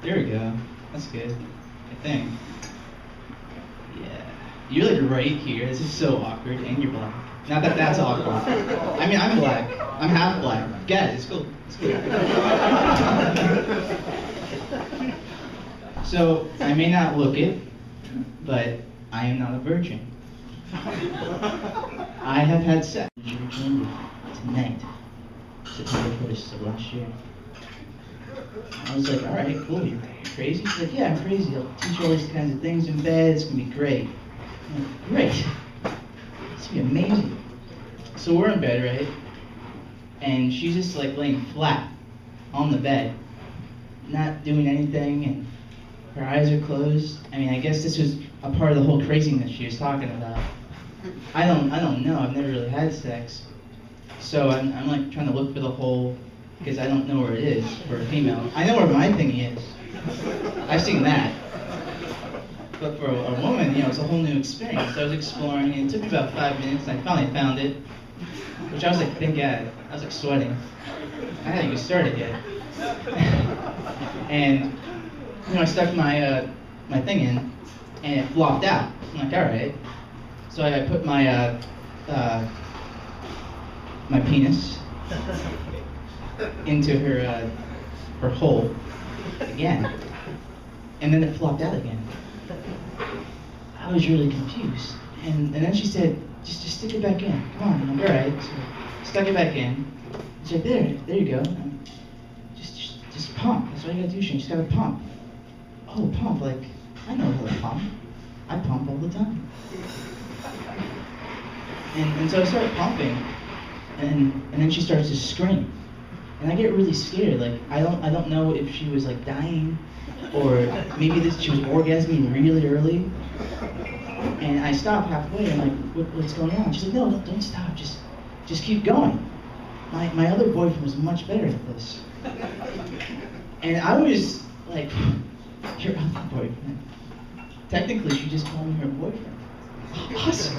There we go. That's good. I think. Yeah. You're like right here. This is so awkward, and you're black. Not that that's awkward. I mean, I'm black. I'm half black. Get it. It's cool. It's cool. So, I may not look it, but I am not a virgin. I have had sex tonight, September 1st of last year. I was like, all right, cool, you're crazy? She's like, yeah, I'm crazy. I'll teach you all these kinds of things in bed. It's going to be great. I'm like, great. It's going to be amazing. So we're in bed, right? And she's just like laying flat on the bed, not doing anything, and her eyes are closed. I mean, I guess this was a part of the whole craziness she was talking about. I don't know. I've never really had sex. So I'm like trying to look for the hole, because I don't know where it is for a female. I know where my thingy is. I've seen that. But for a woman, you know, it's a whole new experience. So I was exploring, and it took me about 5 minutes, and I finally found it, which I was like, thank God. I was like sweating. I hadn't even started yet. And, you know, I stuck my my thing in, and it flopped out. I'm like, all right. So I put my my penis into her hole again, and then it flopped out again. I was really confused, and then she said, just stick it back in. Come on. I'm like, all right. So stuck it back in. She said, there you go. Just pump. That's what you gotta do, Shane. You just gotta pump. Oh, pump, like, I know how to pump. I pump all the time. And so I started pumping, and then she starts to scream. And I get really scared, like, I don't know if she was like dying, or maybe she was orgasming really early. And I stopped halfway, I'm like, what's going on? She's like, no, don't stop, just keep going. My other boyfriend was much better at this. And I was like, your other boyfriend? Technically, she just called me her boyfriend. Awesome.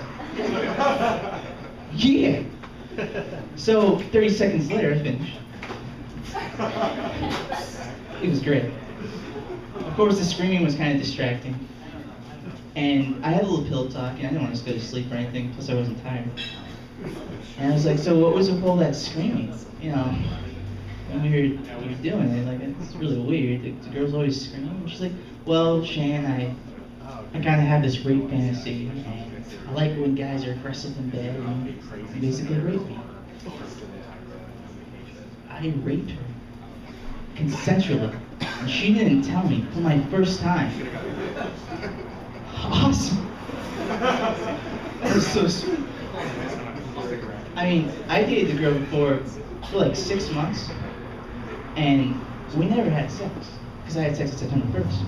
Yeah. So 30 seconds later, I finished. It was great. Of course, the screaming was kind of distracting. And I had a little pillow talk, and I didn't want to go to sleep or anything, plus I wasn't tired. And I was like, so what was with all that screaming? You know, when we were doing it, like, it's really weird. The girl's always screaming. And she's like, well, Shan, I kind of have this rape fantasy, and I like when guys are aggressive in bed and basically rape me. I raped her consensually, and she didn't tell me for my first time. Awesome. That was so sweet. I mean, I dated the girl before for like 6 months, and we never had sex, because I had sex on September 1st.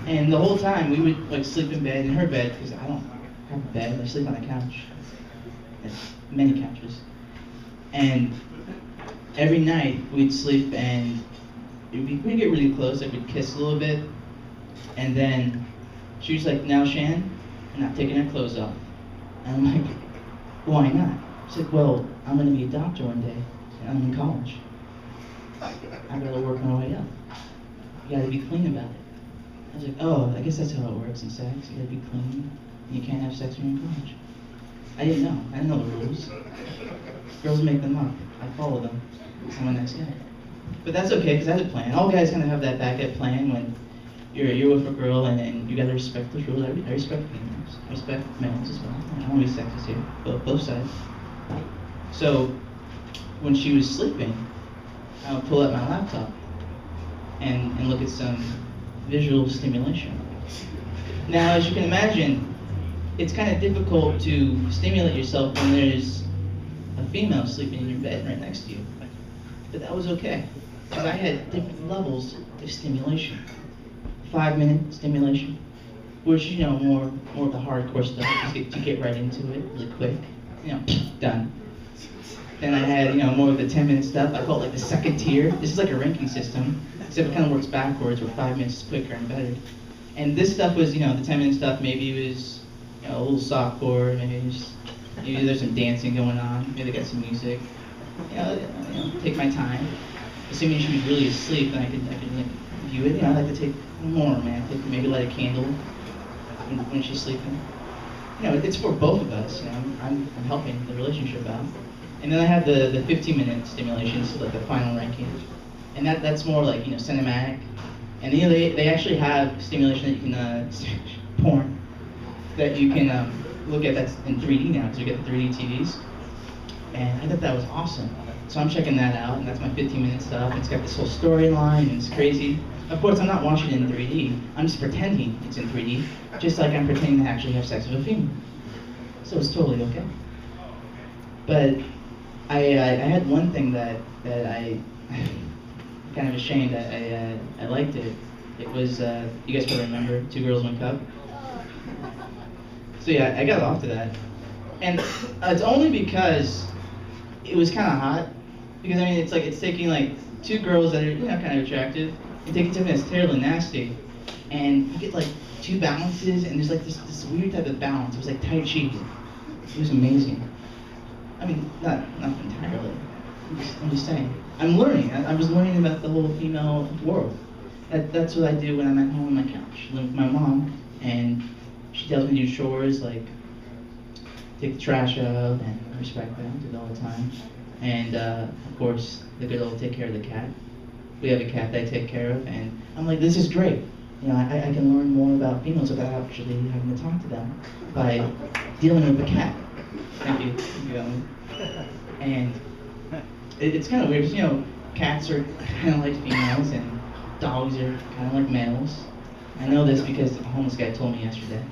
And the whole time, we would like sleep in bed, in her bed, because I don't have a bed, I sleep on a couch. There's many couches. And every night, we'd sleep, and we'd get really close, like we'd kiss a little bit, and then she was like, now Shan, I'm not taking her clothes off. And I'm like, why not? She's like, well, I'm going to be a doctor one day, and I'm in college. I gotta work my way up. You gotta be clean about it. I was like, oh, I guess that's how it works in sex. You gotta be clean, and you can't have sex when you're in college. I didn't know. I didn't know the rules. Girls make them up. I follow them. I'm a nice guy. But that's okay, because I had a plan. All guys kind of have that backup plan when you're with a girl, and you gotta respect those rules. I respect females. I respect males as well. I don't want to be sexist here, both sides. So when she was sleeping, I would pull out my laptop and look at some visual stimulation. Now, as you can imagine, it's kind of difficult to stimulate yourself when there's a female sleeping in your bed right next to you. But that was okay, because I had different levels of stimulation. 5-minute stimulation, which, you know, more of the hardcore stuff, just to get right into it really quick, you know, done. Then I had, you know, more of the 10-minute stuff. I call it like the second tier. This is like a ranking system, except it kind of works backwards, where 5 minutes is quicker and better. And this stuff was, you know, the 10-minute stuff, maybe it was, you know, a little softcore, maybe there's some dancing going on, maybe they got some music. You know, take my time. Assuming she was really asleep, then I could like, view it. You know, I like to take more romantic, maybe light a candle when she's sleeping. You know, it's for both of us. You know, I'm helping the relationship out. And then I have the 15-minute stimulation, so like the final ranking, and that's more like, you know, cinematic. And you know, they actually have stimulation that you can porn that you can look at that's in 3D now, because you get the 3D TVs. And I thought that was awesome. So I'm checking that out, and that's my 15-minute stuff. It's got this whole storyline, and it's crazy. Of course, I'm not watching it in 3D. I'm just pretending it's in 3D, just like I'm pretending to actually have sex with a female. So it's totally okay. But I had one thing that I kind of ashamed that I liked it. It was, you guys probably remember, 2 Girls, 1 Cup. So yeah, I got off to that. And it's only because it was kind of hot. Because I mean, it's like, it's taking like 2 girls that are, you know, kind of attractive, and taking something that's terribly nasty, and you get like 2 balances, and there's like this weird type of balance. It was like Tai Chi. It was amazing. I mean, not entirely. I'm just saying. I'm learning. I was learning about the whole female world. That's what I do when I'm at home on my couch. I live with my mom, and she tells me to do chores like take the trash out, and I respect that. I do it all the time. And of course, the good old take care of the cat. We have a cat that I take care of, and I'm like, this is great. You know, I can learn more about females without actually having to talk to them by dealing with the cat. Thank you. And it's kind of weird, because, you know, cats are kind of like females, and dogs are kind of like males. I know this because a homeless guy told me yesterday.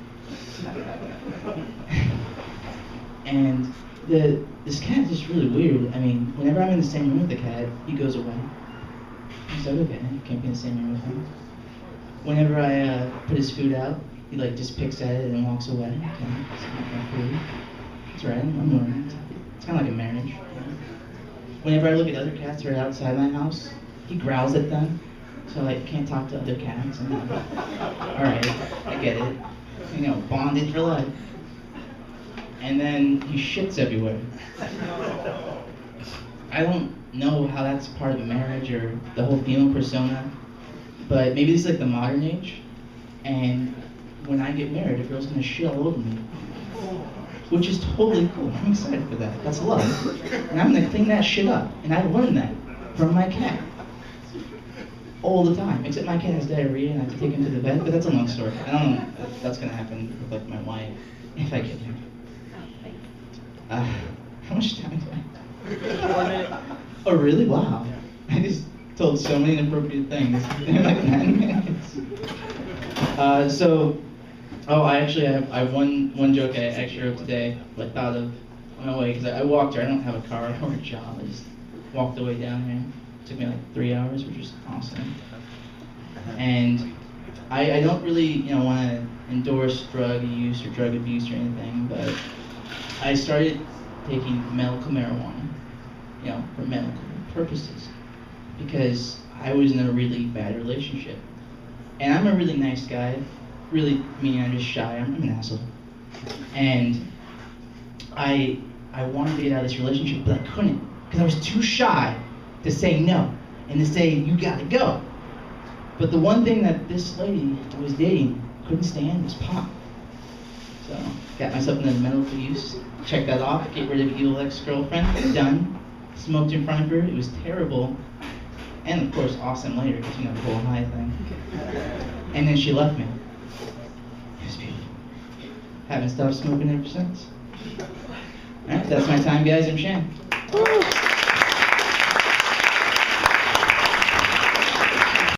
And this cat is just really weird. I mean, whenever I'm in the same room with the cat, he goes away. He's like, okay, you can't be in the same room with him. Whenever I put his food out, he like just picks at it and walks away. Okay, it's not my food. That's right, I'm learning. It's kind of like a marriage. You know? Whenever I look at other cats that are outside my house, he growls at them. So I can't talk to other cats. And I'm like, all right, I get it. You know, bonded for life. And then he shits everywhere. I don't know how that's part of a marriage or the whole female persona, but maybe this is like the modern age, and when I get married, a girl's gonna shit all over me, which is totally cool. I'm excited for that. That's love. And I'm gonna clean that shit up, and I learned that from my cat. All the time, except my cat has diarrhea and I have to take him to the vet, but that's a long story. I don't know if that's gonna happen with like my wife, if I get there. How much time do I have? 1 minute. Oh really? Wow. I just told so many inappropriate things in like 9 minutes. I actually have one joke I actually wrote today, I thought of on my way, because I walked here. I don't have a car or a job. I just walked the way down here. It took me like 3 hours, which was awesome. And I don't really, want to endorse drug use or drug abuse or anything, but I started taking medical marijuana, for medical purposes, because I was in a really bad relationship. And I'm a really nice guy, really, I'm just shy, I'm an asshole. And I wanted to get out of this relationship, but I couldn't, because I was too shy to say no, and to say, you gotta go. But the one thing that this lady I was dating couldn't stand was pot. So, got myself into medical use, checked that off, get rid of evil ex-girlfriend, done. Smoked in front of her, it was terrible. And of course, awesome later, because the whole high thing. And then she left me. It was beautiful. Haven't stopped smoking ever since. Alright, that's my time, guys. I'm Shan.